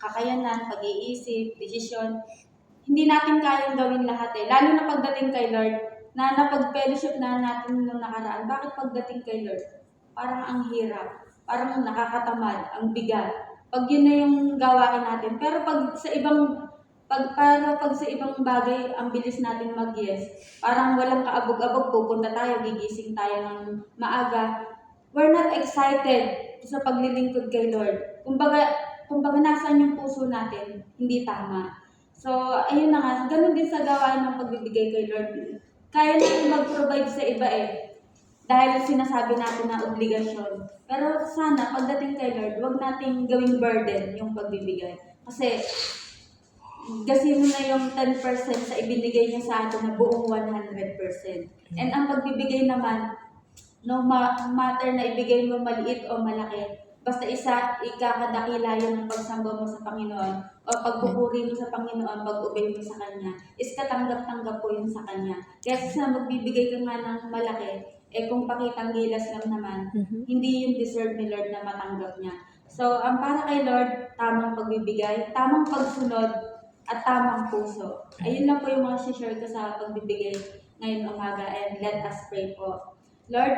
kakayanan, pag-iisip, desisyon. Hindi natin kayang gawin lahat eh. Lalo na pagdating kay Lord, na napag-fellowship na natin nung nakaraan. Bakit pagdating kay Lord? Parang ang hirap, parang nakakatamad, ang bigat. Pag yun na yung gawain natin. Pero pag sa ibang bagay, ang bilis natin mag-yes. Parang walang kaabog-abog, pupunta tayo, gigising tayo ng maaga. We're not excited sa paglilingkod kay Lord. Kumbaga nasaan yung puso natin, hindi tama. So, ayun na nga, ganun din sa gawain ng pagbibigay kay Lord. Kaya natin mag-provide sa iba eh. Dahil sinasabi natin na obligasyon. Pero sana, pagdating kay Lord, huwag nating gawing burden yung pagbibigay. Kasi mo na yung 10% sa ibinigay niya sa atin na buong 100%. And ang pagbibigay naman, no matter na ibigay mo maliit o malaki, basta ikakadakila yun ng pagsamba mo sa Panginoon o pagpupuri mo sa Panginoon, pag-obey mo sa Kanya, is katanggap-tanggap po yun sa Kanya. Kaya sa magbibigay ka nga ng malaki, kung pakitang gilas lang naman, hindi yung deserve ni Lord na matanggap niya. So, ang para kay Lord, tamang pagbibigay, tamang pagsunod, at tamang puso. Ayun lang po yung mga share ko sa pagbibigay ngayong umaga, and let us pray po. Lord,